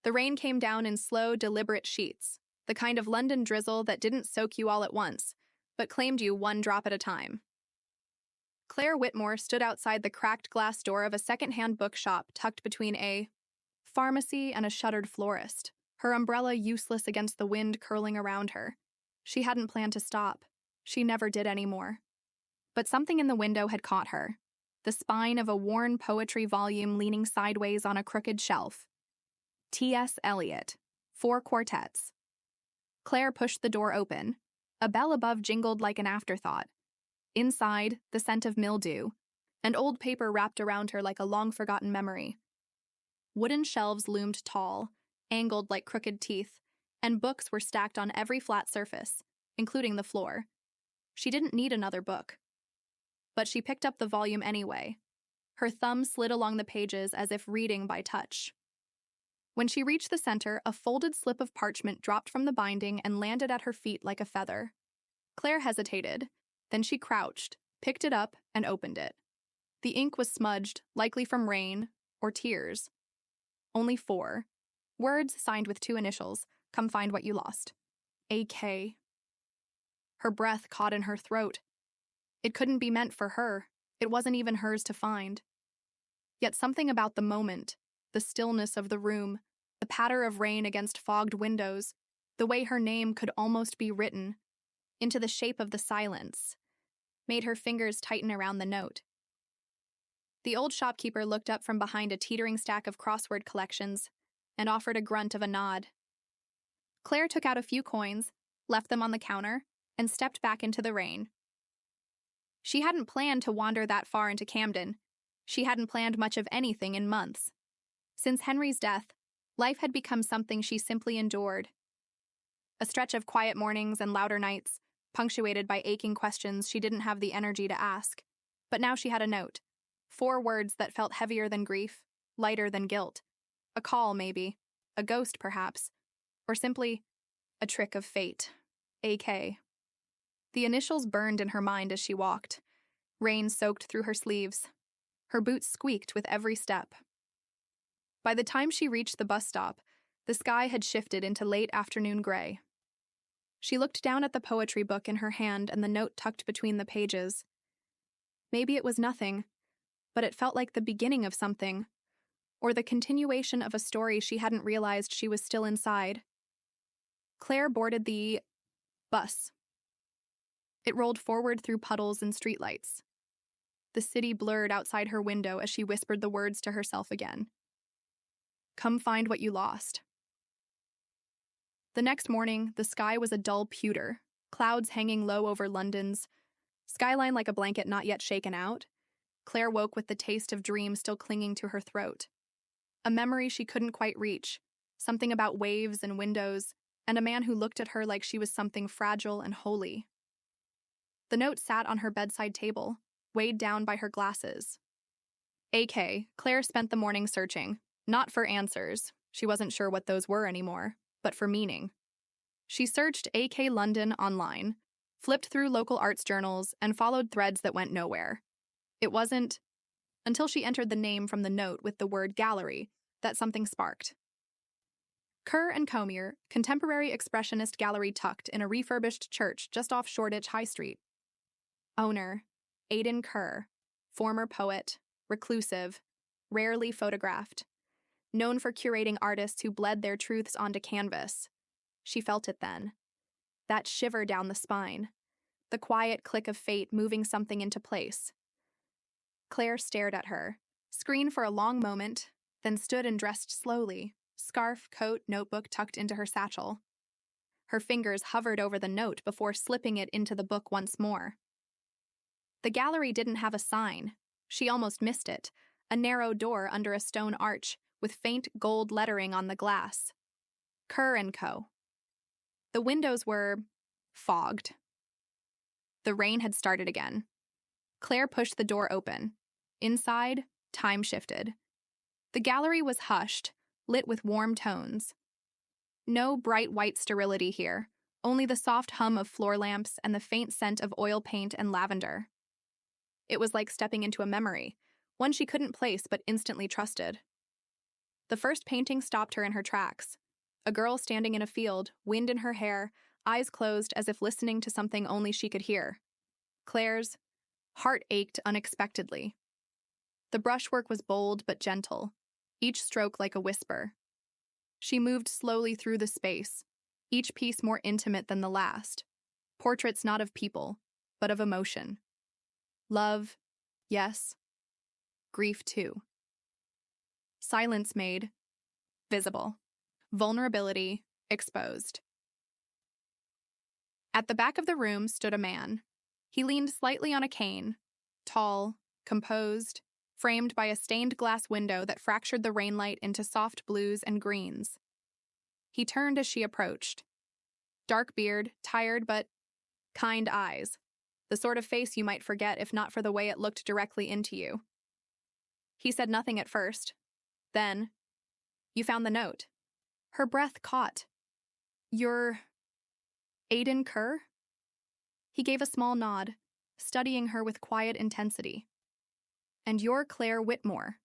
The rain came down in slow, deliberate sheets, the kind of London drizzle that didn't soak you all at once, but claimed you one drop at a time. Claire Whitmore stood outside the cracked glass door of a second-hand bookshop tucked between a pharmacy and a shuttered florist, her umbrella useless against the wind curling around her. She hadn't planned to stop. She never did anymore. But something in the window had caught her, the spine of a worn poetry volume leaning sideways on a crooked shelf. T.S. Eliot, 4 quartets. Claire pushed the door open. A bell above jingled like an afterthought. Inside, the scent of mildew, and old paper wrapped around her like a long-forgotten memory. Wooden shelves loomed tall, angled like crooked teeth, and books were stacked on every flat surface, including the floor. She didn't need another book. But she picked up the volume anyway. Her thumb slid along the pages as if reading by touch. When she reached the center, a folded slip of parchment dropped from the binding and landed at her feet like a feather. Claire hesitated. Then she crouched, picked it up, and opened it. The ink was smudged, likely from rain or tears. Only 4. Words signed with 2 initials. Come find what you lost. A.K. Her breath caught in her throat. It couldn't be meant for her. It wasn't even hers to find. Yet something about the moment, the stillness of the room, the patter of rain against fogged windows, the way her name could almost be written into the shape of the silence, made her fingers tighten around the note. The old shopkeeper looked up from behind a teetering stack of crossword collections and offered a grunt of a nod. Claire took out a few coins, left them on the counter, and stepped back into the rain. She hadn't planned to wander that far into Camden. She hadn't planned much of anything in months. Since Henry's death, life had become something she simply endured. A stretch of quiet mornings and louder nights, punctuated by aching questions she didn't have the energy to ask. But now she had a note. 4 words that felt heavier than grief, lighter than guilt. A call, maybe. A ghost, perhaps. Or simply, a trick of fate. A.K. The initials burned in her mind as she walked. Rain soaked through her sleeves. Her boots squeaked with every step. By the time she reached the bus stop, the sky had shifted into late afternoon gray. She looked down at the poetry book in her hand and the note tucked between the pages. Maybe it was nothing, but it felt like the beginning of something, or the continuation of a story she hadn't realized she was still inside. Claire boarded the bus. It rolled forward through puddles and streetlights. The city blurred outside her window as she whispered the words to herself again. Come find what you lost. The next morning, the sky was a dull pewter, clouds hanging low over London's skyline like a blanket not yet shaken out. Claire woke with the taste of dream still clinging to her throat. A memory she couldn't quite reach, something about waves and windows, and a man who looked at her like she was something fragile and holy. The note sat on her bedside table, weighed down by her glasses. A.K. Claire spent the morning searching, not for answers, she wasn't sure what those were anymore, but for meaning. She searched A.K. London online, flipped through local arts journals, and followed threads that went nowhere. It wasn't until she entered the name from the note with the word gallery that something sparked. Kerr and Comier, contemporary expressionist gallery tucked in a refurbished church just off Shoreditch High Street. Owner, Aidan Kerr, former poet, reclusive, rarely photographed. Known for curating artists who bled their truths onto canvas. She felt it then. That shiver down the spine. The quiet click of fate moving something into place. Claire stared at her, screened for a long moment, then stood and dressed slowly, scarf, coat, notebook tucked into her satchel. Her fingers hovered over the note before slipping it into the book once more. The gallery didn't have a sign. She almost missed it, a narrow door under a stone arch, with faint gold lettering on the glass. Kerr & Co. The windows were fogged. The rain had started again. Claire pushed the door open. Inside, time shifted. The gallery was hushed, lit with warm tones. No bright white sterility here, only the soft hum of floor lamps and the faint scent of oil paint and lavender. It was like stepping into a memory, one she couldn't place but instantly trusted. The first painting stopped her in her tracks. A girl standing in a field, wind in her hair, eyes closed as if listening to something only she could hear. Claire's heart ached unexpectedly. The brushwork was bold but gentle, each stroke like a whisper. She moved slowly through the space, each piece more intimate than the last. Portraits not of people, but of emotion. Love, yes. Grief, too. Silence made visible. Vulnerability exposed. At the back of the room stood a man. He leaned slightly on a cane, tall, composed, framed by a stained glass window that fractured the rainlight into soft blues and greens. He turned as she approached. Dark beard, tired but kind eyes, the sort of face you might forget if not for the way it looked directly into you. He said nothing at first. Then, "You found the note." Her breath caught. "You're Aiden Kerr?" He gave a small nod, studying her with quiet intensity. "And you're Claire Whitmore,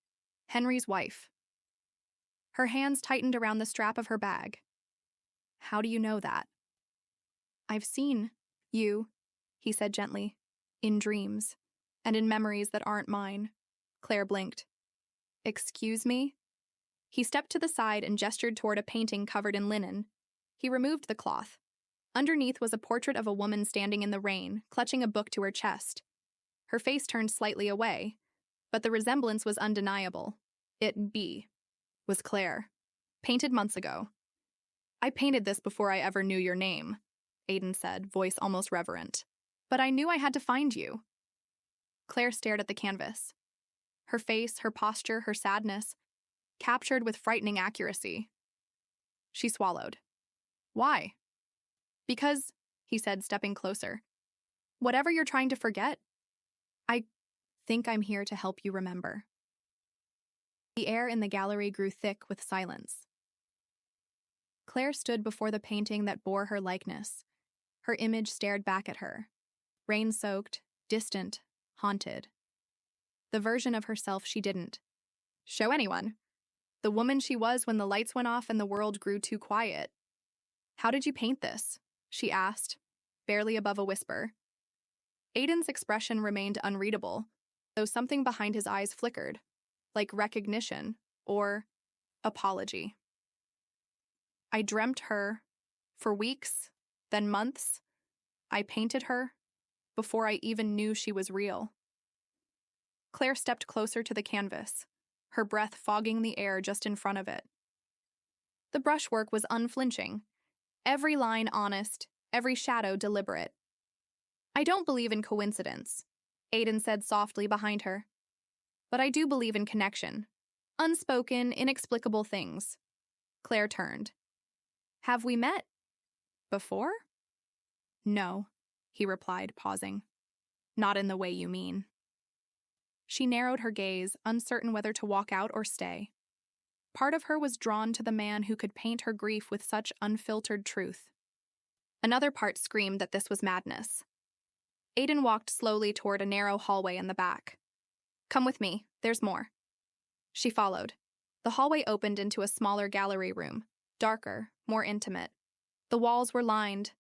Henry's wife." Her hands tightened around the strap of her bag. "How do you know that?" "I've seen you," he said gently, "in dreams, and in memories that aren't mine." Claire blinked. "Excuse me?" He stepped to the side and gestured toward a painting covered in linen. He removed the cloth. Underneath was a portrait of a woman standing in the rain, clutching a book to her chest. Her face turned slightly away, but the resemblance was undeniable. Was Claire. Painted months ago. "I painted this before I ever knew your name," Aiden said, voice almost reverent. "But I knew I had to find you." Claire stared at the canvas. Her face, her posture, her sadness, captured with frightening accuracy. She swallowed. "Why?" "Because," he said, stepping closer, "whatever you're trying to forget, I think I'm here to help you remember." The air in the gallery grew thick with silence. Claire stood before the painting that bore her likeness. Her image stared back at her, rain-soaked, distant, haunted. The version of herself she didn't show anyone. The woman she was when the lights went off and the world grew too quiet. "How did you paint this?" she asked, barely above a whisper. Aiden's expression remained unreadable, though something behind his eyes flickered, like recognition or apology. "I dreamt her for weeks, then months. I painted her before I even knew she was real." Claire stepped closer to the canvas, her breath fogging the air just in front of it. The brushwork was unflinching, every line honest, every shadow deliberate. "I don't believe in coincidence," Aiden said softly behind her. "But I do believe in connection. Unspoken, inexplicable things." Claire turned. "Have we met before?" "No," he replied, pausing. "Not in the way you mean." She narrowed her gaze, uncertain whether to walk out or stay. Part of her was drawn to the man who could paint her grief with such unfiltered truth. Another part screamed that this was madness. Aiden walked slowly toward a narrow hallway in the back. "Come with me, there's more." She followed. The hallway opened into a smaller gallery room, darker, more intimate. The walls were lined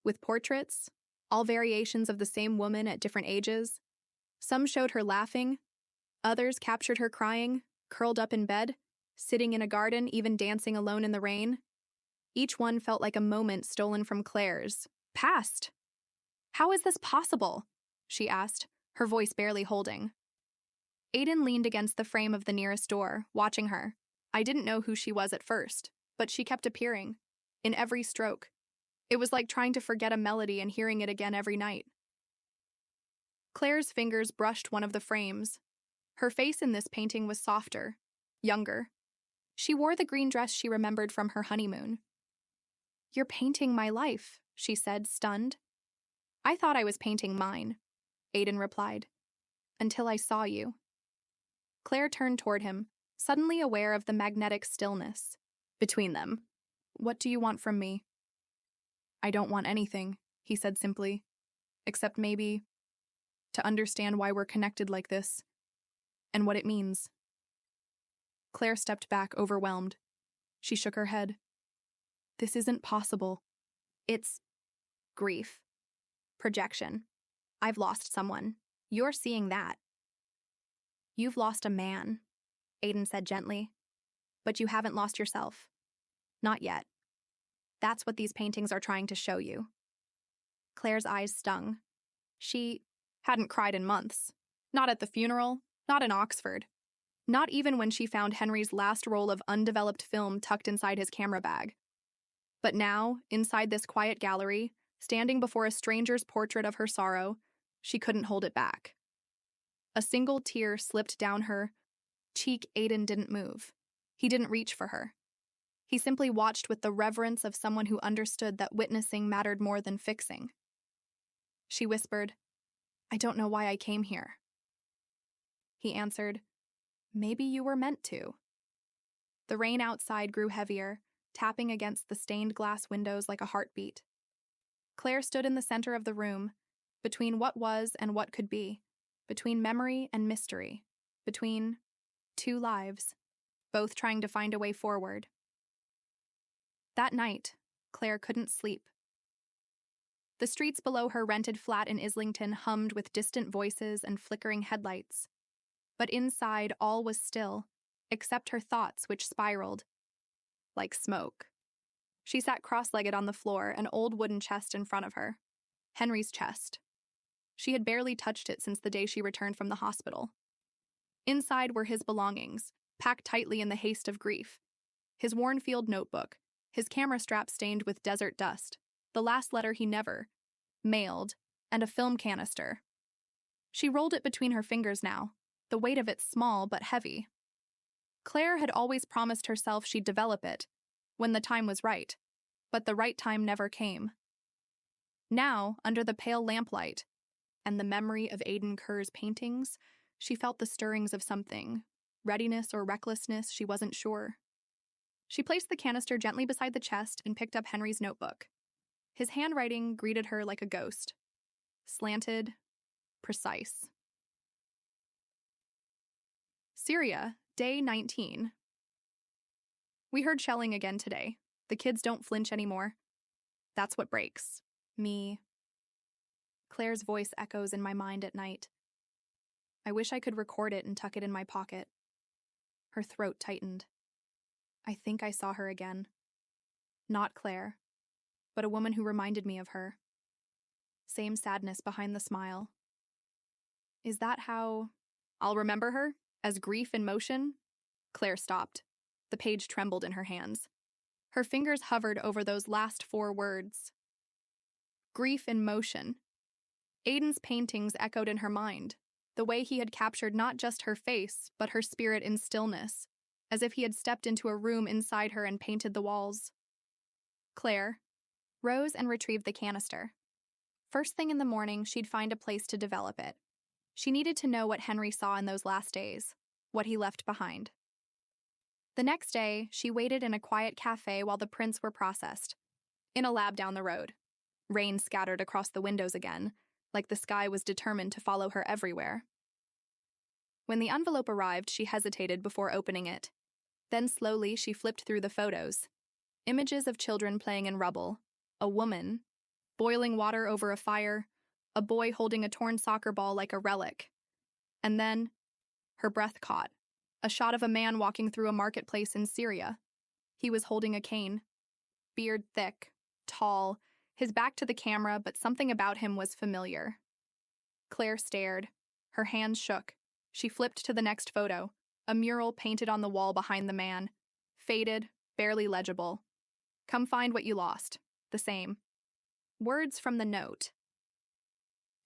with portraits, all variations of the same woman at different ages. Some showed her laughing, others captured her crying, curled up in bed, sitting in a garden, even dancing alone in the rain. Each one felt like a moment stolen from Claire's past. "How is this possible?" she asked, her voice barely holding. Aiden leaned against the frame of the nearest door, watching her. "I didn't know who she was at first, but she kept appearing, in every stroke. It was like trying to forget a melody and hearing it again every night." Claire's fingers brushed one of the frames. Her face in this painting was softer, younger. She wore the green dress she remembered from her honeymoon. "You're painting my life," she said, stunned. "I thought I was painting mine," Aiden replied, "until I saw you." Claire turned toward him, suddenly aware of the magnetic stillness between them. "What do you want from me?" "I don't want anything," he said simply, "except maybe to understand why we're connected like this, and what it means." Claire stepped back, overwhelmed. She shook her head. This isn't possible. It's grief. Projection. I've lost someone. You're seeing that. You've lost a man, Aiden said gently. But you haven't lost yourself. Not yet. That's what these paintings are trying to show you. Claire's eyes stung. She hadn't cried in months. Not at the funeral, not in Oxford. Not even when she found Henry's last roll of undeveloped film tucked inside his camera bag. But now, inside this quiet gallery, standing before a stranger's portrait of her sorrow, she couldn't hold it back. A single tear slipped down her cheek. Aiden didn't move. He didn't reach for her. He simply watched with the reverence of someone who understood that witnessing mattered more than fixing. She whispered, I don't know why I came here. He answered, maybe you were meant to. The rain outside grew heavier, tapping against the stained glass windows like a heartbeat. Claire stood in the center of the room, between what was and what could be, between memory and mystery, between two lives, both trying to find a way forward. That night, Claire couldn't sleep. The streets below her rented flat in Islington hummed with distant voices and flickering headlights. But inside, all was still, except her thoughts, which spiraled like smoke. She sat cross-legged on the floor, an old wooden chest in front of her. Henry's chest. She had barely touched it since the day she returned from the hospital. Inside were his belongings, packed tightly in the haste of grief. His worn field notebook, his camera strap stained with desert dust, the last letter he never mailed, and a film canister. She rolled it between her fingers now, the weight of it small but heavy. Claire had always promised herself she'd develop it, when the time was right, but the right time never came. Now, under the pale lamplight, and the memory of Aiden Kerr's paintings, she felt the stirrings of something, readiness or recklessness, she wasn't sure. She placed the canister gently beside the chest and picked up Henry's notebook. His handwriting greeted her like a ghost. Slanted, precise. Syria, day 19. We heard shelling again today. The kids don't flinch anymore. That's what breaks me. Claire's voice echoes in my mind at night. I wish I could record it and tuck it in my pocket. Her throat tightened. I think I saw her again. Not Claire, but a woman who reminded me of her. Same sadness behind the smile. Is that how I'll remember her? As grief in motion? Claire stopped. The page trembled in her hands. Her fingers hovered over those last 4 words. Grief in motion. Aiden's paintings echoed in her mind, the way he had captured not just her face, but her spirit in stillness, as if he had stepped into a room inside her and painted the walls. Claire rose and retrieved the canister. First thing in the morning, she'd find a place to develop it. She needed to know what Henry saw in those last days, what he left behind. The next day, she waited in a quiet cafe while the prints were processed. In a lab down the road. Rain scattered across the windows again, like the sky was determined to follow her everywhere. When the envelope arrived, she hesitated before opening it. Then slowly she flipped through the photos. Images of children playing in rubble, a woman, boiling water over a fire, a boy holding a torn soccer ball like a relic. And then, her breath caught. A shot of a man walking through a marketplace in Syria. He was holding a cane. Beard thick, tall, his back to the camera, but something about him was familiar. Claire stared. Her hands shook. She flipped to the next photo, a mural painted on the wall behind the man. Faded, barely legible. Come find what you lost. The same. Words from the note.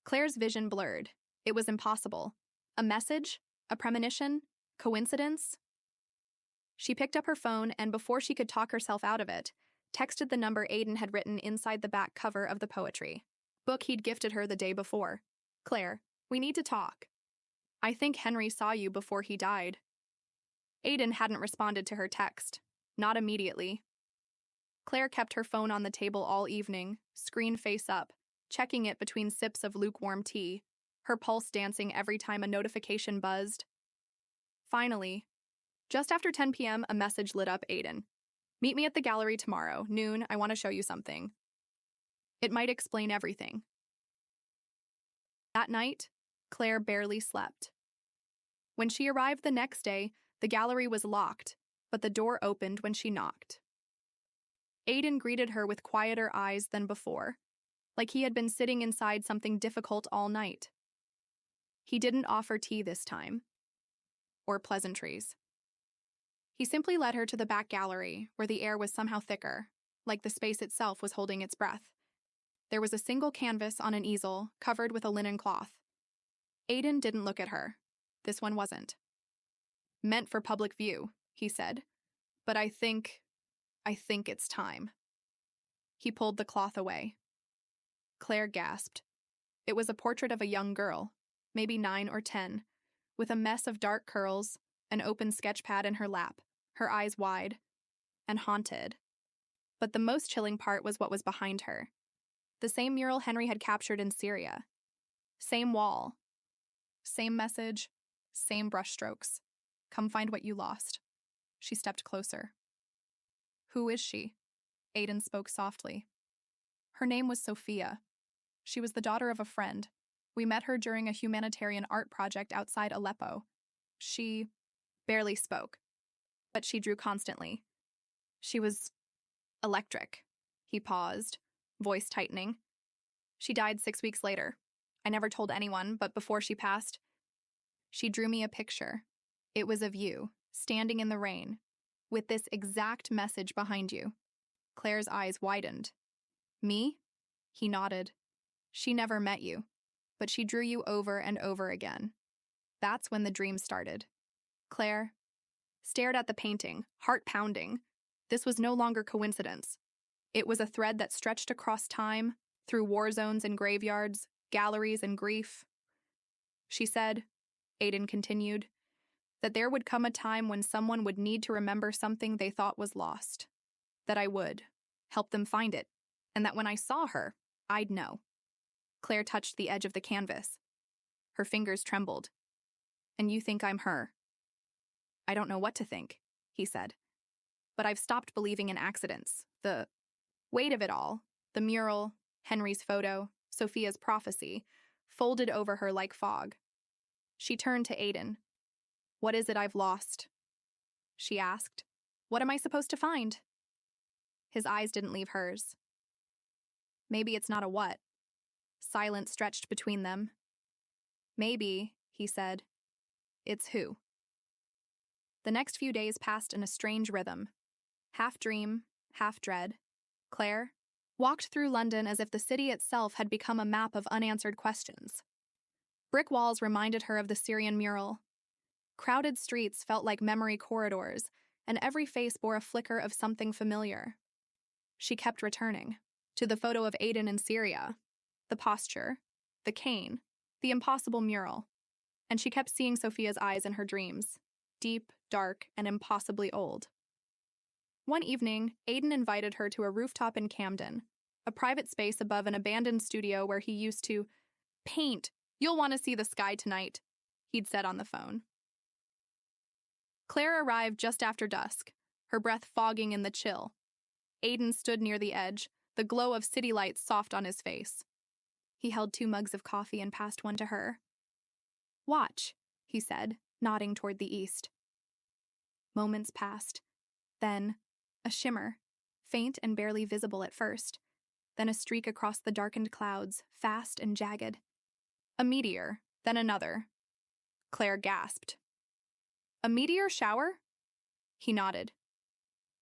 Claire's vision blurred. It was impossible. A message? A premonition? Coincidence? She picked up her phone and, before she could talk herself out of it, texted the number Aiden had written inside the back cover of the poetry book he'd gifted her the day before. Claire, we need to talk. I think Henry saw you before he died. Aiden hadn't responded to her text. Not immediately. Claire kept her phone on the table all evening, screen face up, checking it between sips of lukewarm tea, her pulse dancing every time a notification buzzed. Finally, Just after 10 p.m., a message lit up Aiden. Meet me at the gallery tomorrow, noon. I want to show you something. It might explain everything. That night, Claire barely slept. When she arrived the next day, the gallery was locked, but the door opened when she knocked. Aiden greeted her with quieter eyes than before, like he had been sitting inside something difficult all night. He didn't offer tea this time, or pleasantries. He simply led her to the back gallery, where the air was somehow thicker, like the space itself was holding its breath. There was a single canvas on an easel, covered with a linen cloth. Aiden didn't look at her. This one wasn't. Meant for public view, he said. But I think it's time. He pulled the cloth away. Claire gasped. It was a portrait of a young girl, maybe 9 or 10, with a mess of dark curls, an open sketch pad in her lap, her eyes wide, and haunted. But the most chilling part was what was behind her. The same mural Henry had captured in Syria. Same wall. Same message. Same brushstrokes. Come find what you lost. She stepped closer. Who is she? Aiden spoke softly. Her name was Sophia. She was the daughter of a friend. We met her during a humanitarian art project outside Aleppo. She barely spoke, but she drew constantly. She was electric. He paused, voice tightening. She died 6 weeks later. I never told anyone, but before she passed, she drew me a picture. It was of you, standing in the rain, with this exact message behind you. Claire's eyes widened. Me? He nodded. She never met you, but she drew you over and over again. That's when the dream started. Claire stared at the painting, heart pounding. This was no longer coincidence. It was a thread that stretched across time, through war zones and graveyards, galleries and grief. She said, Aiden continued, that there would come a time when someone would need to remember something they thought was lost. That I would help them find it, and that when I saw her, I'd know. Claire touched the edge of the canvas. Her fingers trembled. And you think I'm her? I don't know what to think, he said. But I've stopped believing in accidents. The weight of it all, the mural, Henry's photo, Sophia's prophecy, folded over her like fog. She turned to Aiden. What is it I've lost? She asked. What am I supposed to find? His eyes didn't leave hers. Maybe it's not a what. Silence stretched between them. Maybe, he said, it's who. The next few days passed in a strange rhythm. Half dream, half dread. Claire walked through London as if the city itself had become a map of unanswered questions. Brick walls reminded her of the Syrian mural. Crowded streets felt like memory corridors, and every face bore a flicker of something familiar. She kept returning to the photo of Aiden in Syria, the posture, the cane, the impossible mural, and she kept seeing Sophia's eyes in her dreams, deep, dark, and impossibly old. One evening, Aiden invited her to a rooftop in Camden, a private space above an abandoned studio where he used to paint. You'll want to see the sky tonight, he'd said on the phone. Claire arrived just after dusk, her breath fogging in the chill. Aiden stood near the edge, the glow of city lights soft on his face. He held 2 mugs of coffee and passed one to her. Watch, he said, nodding toward the east. Moments passed. Then, a shimmer, faint and barely visible at first. Then a streak across the darkened clouds, fast and jagged. A meteor, then another. Claire gasped. A meteor shower? He nodded.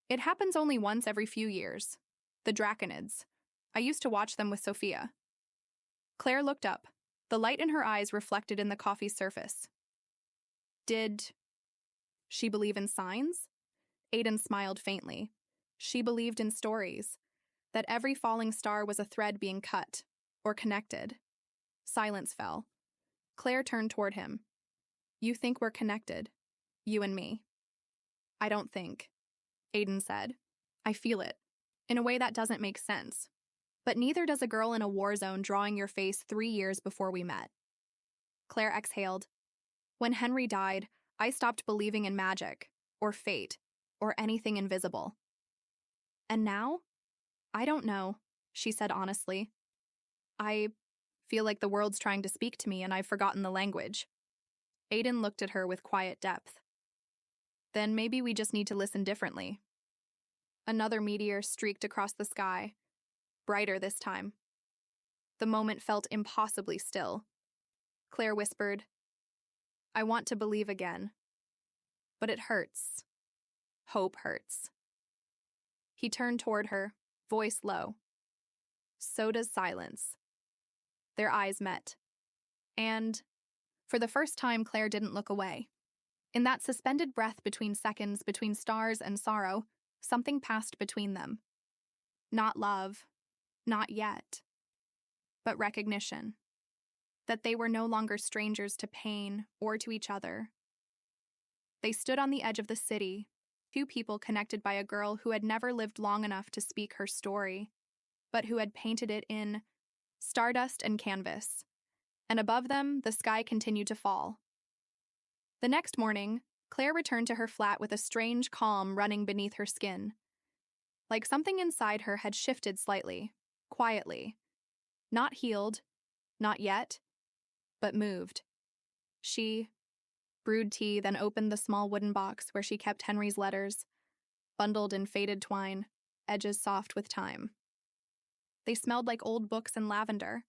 It happens only once every few years. The Draconids. I used to watch them with Sophia. Claire looked up, the light in her eyes reflected in the coffee's surface. Did she believe in signs? Aiden smiled faintly. She believed in stories, that every falling star was a thread being cut, or connected. Silence fell. Claire turned toward him. You think we're connected, you and me. I don't think, Aiden said. I feel it, in a way that doesn't make sense. But neither does a girl in a war zone drawing your face 3 years before we met. Claire exhaled. When Henry died, I stopped believing in magic, or fate, or anything invisible. And now? I don't know, she said honestly. I feel like the world's trying to speak to me and I've forgotten the language. Aiden looked at her with quiet depth. Then maybe we just need to listen differently. Another meteor streaked across the sky, brighter this time. The moment felt impossibly still. Claire whispered, I want to believe again. But it hurts. Hope hurts. He turned toward her, voice low. So does silence. Their eyes met. And, for the first time, Claire didn't look away. In that suspended breath between seconds, between stars and sorrow, something passed between them. Not love, not yet, but recognition. That they were no longer strangers to pain or to each other. They stood on the edge of the city, two people connected by a girl who had never lived long enough to speak her story, but who had painted it in stardust and canvas. And above them, the sky continued to fall. The next morning, Claire returned to her flat with a strange calm running beneath her skin. Like something inside her had shifted slightly, quietly. Not healed, not yet, but moved. She brewed tea, then opened the small wooden box where she kept Henry's letters, bundled in faded twine, edges soft with time. They smelled like old books and lavender.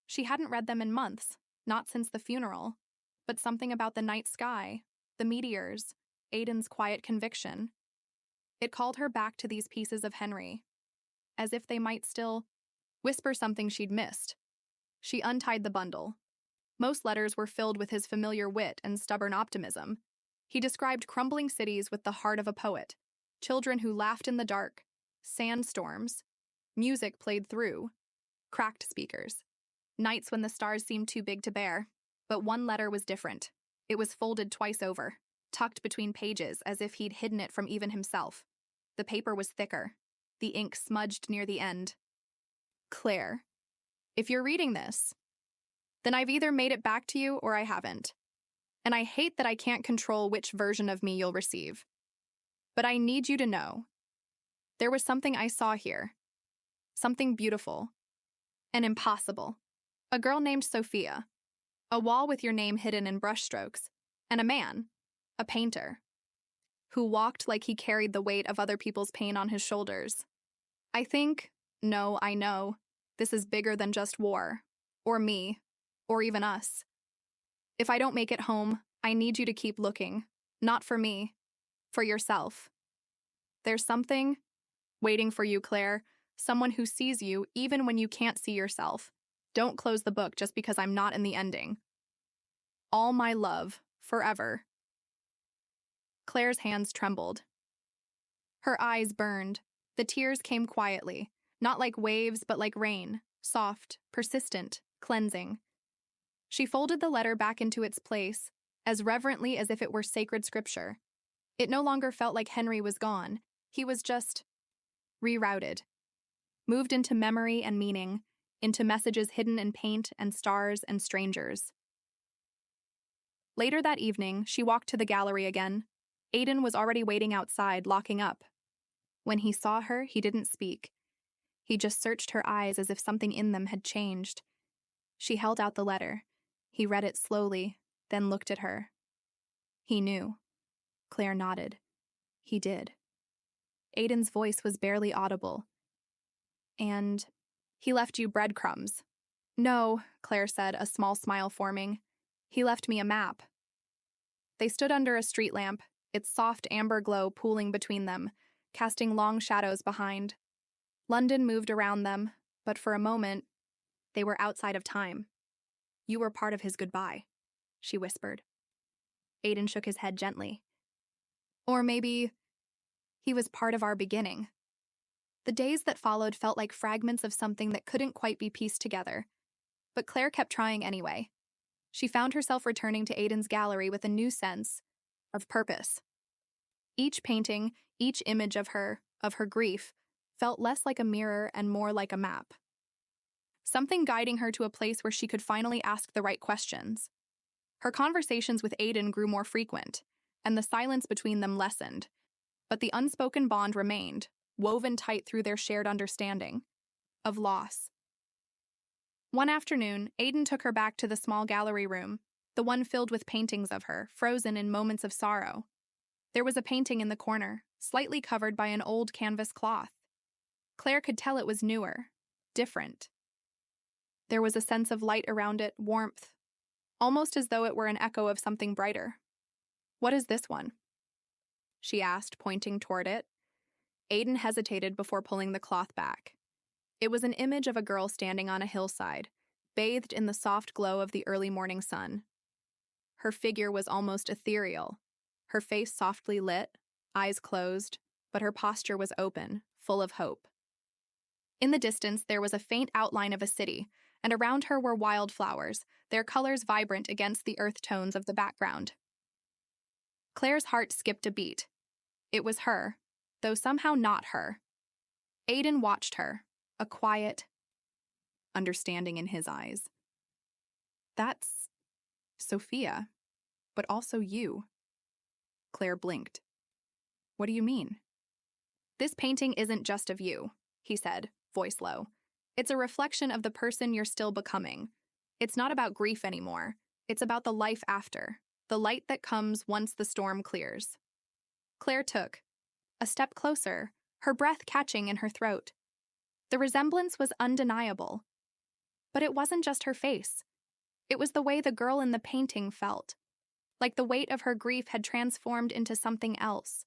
She hadn't read them in months, not since the funeral, but something about the night sky, the meteors, Aiden's quiet conviction. It called her back to these pieces of Henry, as if they might still whisper something she'd missed. She untied the bundle. Most letters were filled with his familiar wit and stubborn optimism. He described crumbling cities with the heart of a poet, children who laughed in the dark, sandstorms, music played through, cracked speakers, nights when the stars seemed too big to bear. But one letter was different. It was folded twice over, tucked between pages as if he'd hidden it from even himself. The paper was thicker, the ink smudged near the end. Claire, if you're reading this, then I've either made it back to you or I haven't. And I hate that I can't control which version of me you'll receive. But I need you to know. There was something I saw here. Something beautiful. And impossible. A girl named Sophia. A wall with your name hidden in brushstrokes. And a man. A painter. Who walked like he carried the weight of other people's pain on his shoulders. I know, this is bigger than just war. Or me. Or even us. If I don't make it home, I need you to keep looking. Not for me. For yourself. There's something waiting for you, Claire. Someone who sees you even when you can't see yourself. Don't close the book just because I'm not in the ending. All my love, forever. Claire's hands trembled. Her eyes burned. The tears came quietly, not like waves but like rain, soft, persistent, cleansing. She folded the letter back into its place, as reverently as if it were sacred scripture. It no longer felt like Henry was gone. He was just rerouted, moved into memory and meaning, into messages hidden in paint and stars and strangers. Later that evening, she walked to the gallery again. Aiden was already waiting outside, locking up. When he saw her, he didn't speak. He just searched her eyes as if something in them had changed. She held out the letter. He read it slowly, then looked at her. He knew. Claire nodded. He did. Aiden's voice was barely audible. And he left you breadcrumbs. No, Claire said, a small smile forming. He left me a map. They stood under a street lamp, its soft amber glow pooling between them, casting long shadows behind. London moved around them, but for a moment, they were outside of time. You were part of his goodbye, she whispered. Aiden shook his head gently. Or maybe he was part of our beginning. The days that followed felt like fragments of something that couldn't quite be pieced together. But Claire kept trying anyway. She found herself returning to Aiden's gallery with a new sense of purpose. Each painting, each image of her grief, felt less like a mirror and more like a map. Something guiding her to a place where she could finally ask the right questions. Her conversations with Aiden grew more frequent, and the silence between them lessened. But the unspoken bond remained, woven tight through their shared understanding of loss. One afternoon, Aiden took her back to the small gallery room, the one filled with paintings of her, frozen in moments of sorrow. There was a painting in the corner, slightly covered by an old canvas cloth. Claire could tell it was newer, different. There was a sense of light around it, warmth, almost as though it were an echo of something brighter. "What is this one?" she asked, pointing toward it. Aiden hesitated before pulling the cloth back. It was an image of a girl standing on a hillside, bathed in the soft glow of the early morning sun. Her figure was almost ethereal, her face softly lit, eyes closed, but her posture was open, full of hope. In the distance, there was a faint outline of a city, and around her were wildflowers, their colors vibrant against the earth tones of the background. Claire's heart skipped a beat. It was her, though somehow not her. Aiden watched her, a quiet understanding in his eyes. "That's Sophia, but also you." Claire blinked. "What do you mean?" "This painting isn't just of you," he said, voice low. "It's a reflection of the person you're still becoming. It's not about grief anymore. It's about the life after, the light that comes once the storm clears." Claire took a step closer, her breath catching in her throat. The resemblance was undeniable. But it wasn't just her face. It was the way the girl in the painting felt, like the weight of her grief had transformed into something else,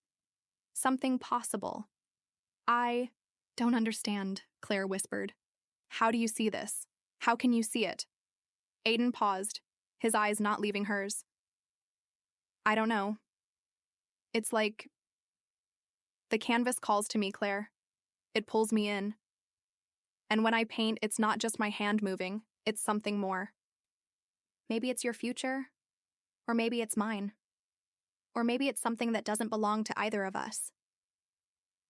something possible. "I don't understand," Claire whispered. "How do you see this? How can you see it?" Aiden paused, his eyes not leaving hers. "I don't know. It's like the canvas calls to me, Claire. It pulls me in. And when I paint, it's not just my hand moving, it's something more. Maybe it's your future, or maybe it's mine. Or maybe it's something that doesn't belong to either of us."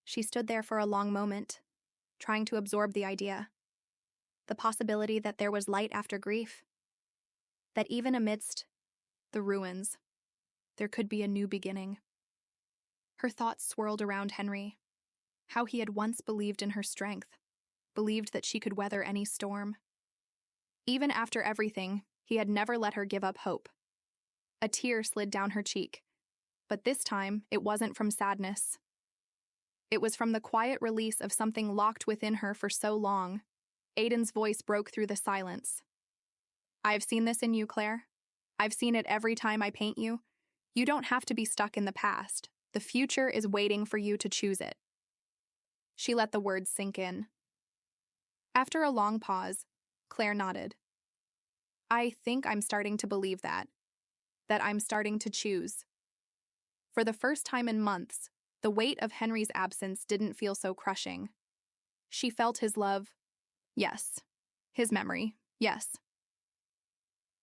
She stood there for a long moment, trying to absorb the idea. The possibility that there was light after grief. That even amidst the ruins, there could be a new beginning. Her thoughts swirled around Henry, how he had once believed in her strength, believed that she could weather any storm. Even after everything, he had never let her give up hope. A tear slid down her cheek, but this time it wasn't from sadness. It was from the quiet release of something locked within her for so long. Aiden's voice broke through the silence. "I've seen this in you, Claire. I've seen it every time I paint you. You don't have to be stuck in the past. The future is waiting for you to choose it." She let the words sink in. After a long pause, Claire nodded. "I think I'm starting to believe that I'm starting to choose." For the first time in months, the weight of Henry's absence didn't feel so crushing. She felt his love, yes. His memory, yes.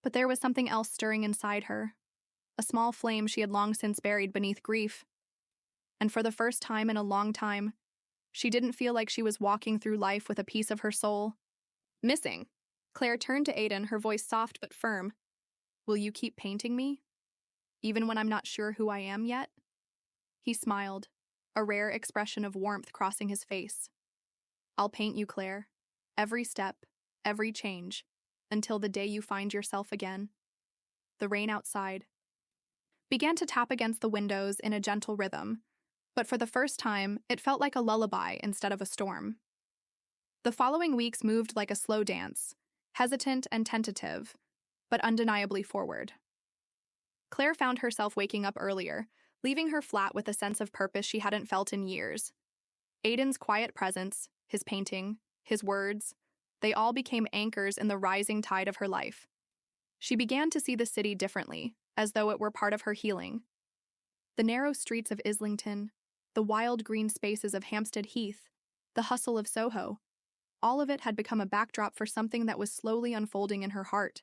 But there was something else stirring inside her, a small flame she had long since buried beneath grief. And for the first time in a long time, she didn't feel like she was walking through life with a piece of her soul missing. Claire turned to Aiden, her voice soft but firm. "Will you keep painting me? Even when I'm not sure who I am yet?" He smiled, a rare expression of warmth crossing his face. "I'll paint you, Claire. Every step, every change, until the day you find yourself again." The rain outside began to tap against the windows in a gentle rhythm, but for the first time, it felt like a lullaby instead of a storm. The following weeks moved like a slow dance, hesitant and tentative, but undeniably forward. Claire found herself waking up earlier, leaving her flat with a sense of purpose she hadn't felt in years. Aiden's quiet presence, his painting, his words, they all became anchors in the rising tide of her life. She began to see the city differently, as though it were part of her healing. The narrow streets of Islington, the wild green spaces of Hampstead Heath, the hustle of Soho, all of it had become a backdrop for something that was slowly unfolding in her heart,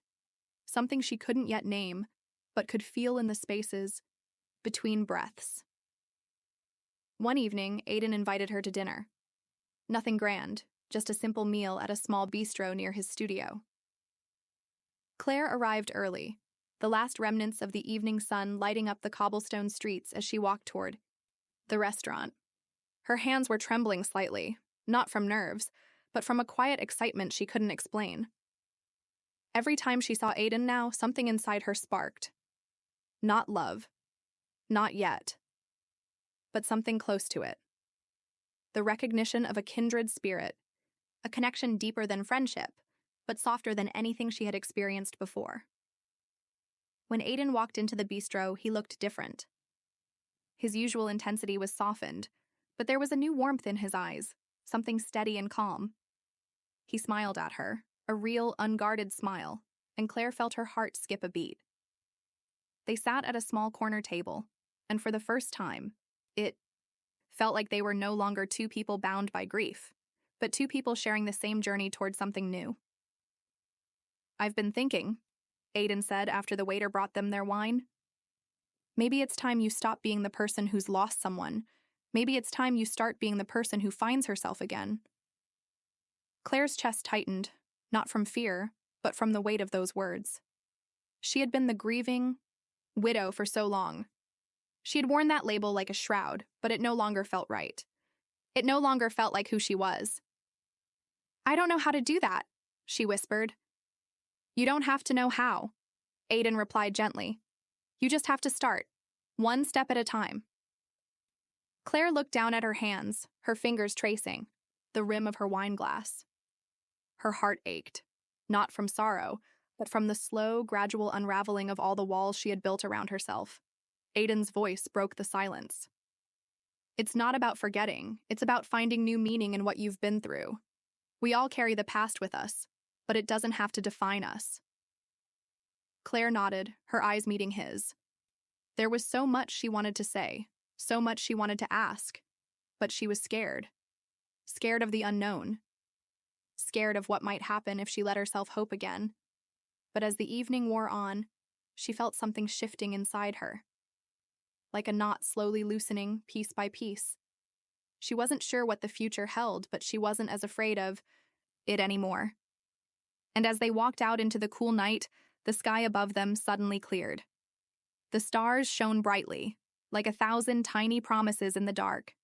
something she couldn't yet name, but could feel in the spaces between breaths. One evening, Aiden invited her to dinner. Nothing grand, just a simple meal at a small bistro near his studio. Claire arrived early, the last remnants of the evening sun lighting up the cobblestone streets as she walked toward the restaurant. Her hands were trembling slightly, not from nerves, but from a quiet excitement she couldn't explain. Every time she saw Aiden now, something inside her sparked. Not love. Not yet. But something close to it. The recognition of a kindred spirit, a connection deeper than friendship, but softer than anything she had experienced before. When Aiden walked into the bistro, he looked different. His usual intensity was softened, but there was a new warmth in his eyes, something steady and calm. He smiled at her, a real, unguarded smile, and Claire felt her heart skip a beat. They sat at a small corner table, and for the first time, it felt like they were no longer two people bound by grief, but two people sharing the same journey toward something new. "I've been thinking," Aiden said after the waiter brought them their wine. "Maybe it's time you stop being the person who's lost someone. Maybe it's time you start being the person who finds herself again." Claire's chest tightened, not from fear, but from the weight of those words. She had been the grieving widow for so long. She had worn that label like a shroud, but it no longer felt right. It no longer felt like who she was. "I don't know how to do that," she whispered. "You don't have to know how," Aiden replied gently. "You just have to start, one step at a time." Claire looked down at her hands, her fingers tracing the rim of her wine glass. Her heart ached, not from sorrow, but from the slow, gradual unraveling of all the walls she had built around herself. Aiden's voice broke the silence. "It's not about forgetting, it's about finding new meaning in what you've been through. We all carry the past with us, but it doesn't have to define us." Claire nodded, her eyes meeting his. There was so much she wanted to say, so much she wanted to ask, but she was scared. Scared of the unknown. Scared of what might happen if she let herself hope again. But as the evening wore on, she felt something shifting inside her. Like a knot slowly loosening, piece by piece. She wasn't sure what the future held, but she wasn't as afraid of it anymore. And as they walked out into the cool night, the sky above them suddenly cleared. The stars shone brightly, like 1,000 tiny promises in the dark.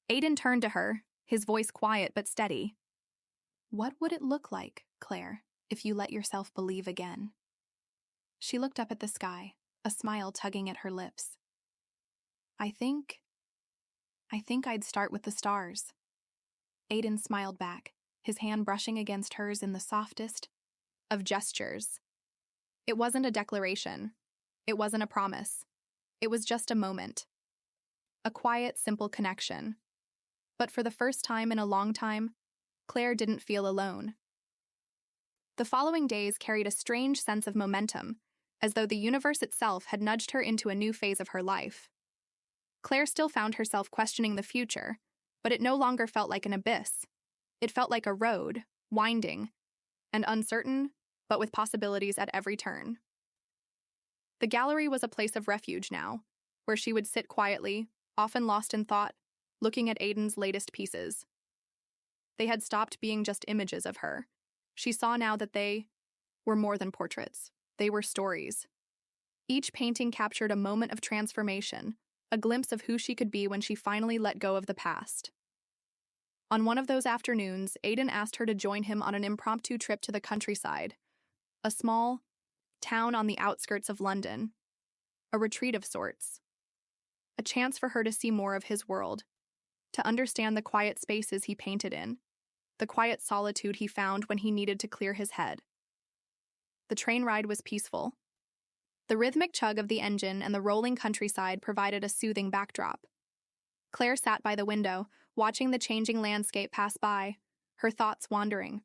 Aiden turned to her, his voice quiet but steady. "What would it look like, Claire, if you let yourself believe again?" She looked up at the sky, a smile tugging at her lips. I think I'd start with the stars." Aiden smiled back, his hand brushing against hers in the softest of gestures. It wasn't a declaration. It wasn't a promise. It was just a moment. A quiet, simple connection. But for the first time in a long time, Claire didn't feel alone. The following days carried a strange sense of momentum, as though the universe itself had nudged her into a new phase of her life. Claire still found herself questioning the future, but it no longer felt like an abyss. It felt like a road, winding, and uncertain, but with possibilities at every turn. The gallery was a place of refuge now, where she would sit quietly, often lost in thought, looking at Aiden's latest pieces. They had stopped being just images of her. She saw now that they were more than portraits. They were stories. Each painting captured a moment of transformation, a glimpse of who she could be when she finally let go of the past. On one of those afternoons, Aiden asked her to join him on an impromptu trip to the countryside, a small town on the outskirts of London, a retreat of sorts, a chance for her to see more of his world, to understand the quiet spaces he painted in, the quiet solitude he found when he needed to clear his head. The train ride was peaceful. The rhythmic chug of the engine and the rolling countryside provided a soothing backdrop. Claire sat by the window, watching the changing landscape pass by, her thoughts wandering.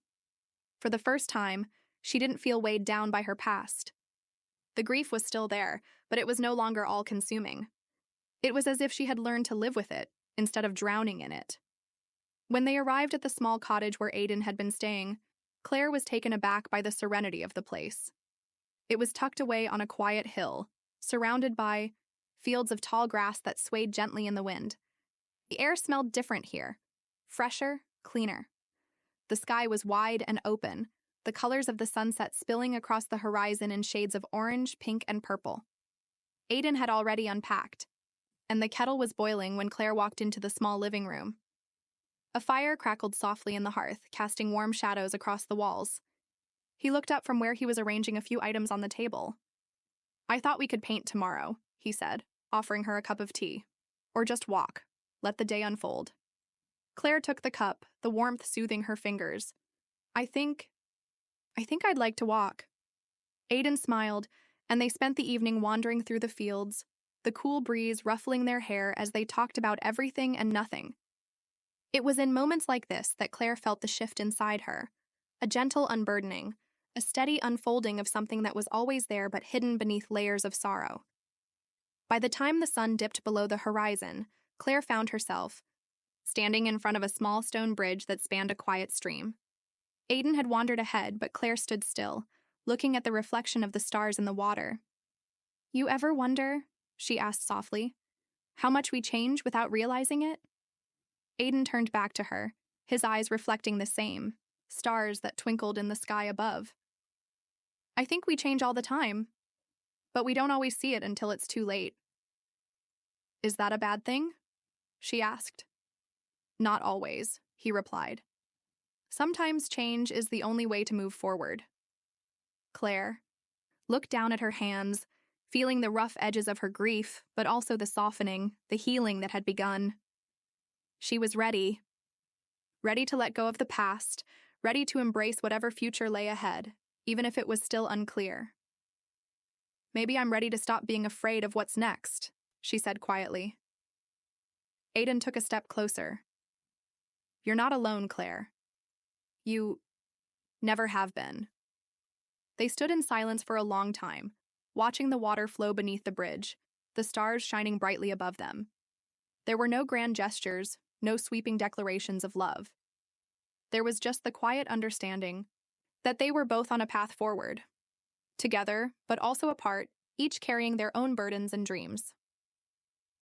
For the first time, she didn't feel weighed down by her past. The grief was still there, but it was no longer all-consuming. It was as if she had learned to live with it, instead of drowning in it. When they arrived at the small cottage where Aiden had been staying, Claire was taken aback by the serenity of the place. It was tucked away on a quiet hill, surrounded by fields of tall grass that swayed gently in the wind. The air smelled different here, fresher, cleaner. The sky was wide and open, the colors of the sunset spilling across the horizon in shades of orange, pink, and purple. Aiden had already unpacked, and the kettle was boiling when Claire walked into the small living room. A fire crackled softly in the hearth, casting warm shadows across the walls. He looked up from where he was arranging a few items on the table. "I thought we could paint tomorrow," he said, offering her a cup of tea. "Or just walk. Let the day unfold." Claire took the cup, the warmth soothing her fingers. I think I'd like to walk." Aiden smiled, and they spent the evening wandering through the fields, the cool breeze ruffling their hair as they talked about everything and nothing. It was in moments like this that Claire felt the shift inside her, a gentle unburdening, a steady unfolding of something that was always there but hidden beneath layers of sorrow. By the time the sun dipped below the horizon, Claire found herself standing in front of a small stone bridge that spanned a quiet stream. Aiden had wandered ahead, but Claire stood still, looking at the reflection of the stars in the water. "You ever wonder," she asked softly, "how much we change without realizing it?" Aiden turned back to her, his eyes reflecting the same, stars that twinkled in the sky above. "I think we change all the time, but we don't always see it until it's too late." "Is that a bad thing?" she asked. "Not always," he replied. "Sometimes change is the only way to move forward." Claire looked down at her hands, feeling the rough edges of her grief, but also the softening, the healing that had begun. She was ready to let go of the past, ready to embrace whatever future lay ahead, even if it was still unclear. "Maybe I'm ready to stop being afraid of what's next," she said quietly. Aiden took a step closer. "You're not alone, Claire. You never have been." They stood in silence for a long time, watching the water flow beneath the bridge, the stars shining brightly above them. There were no grand gestures, no sweeping declarations of love. There was just the quiet understanding that they were both on a path forward, together, but also apart, each carrying their own burdens and dreams.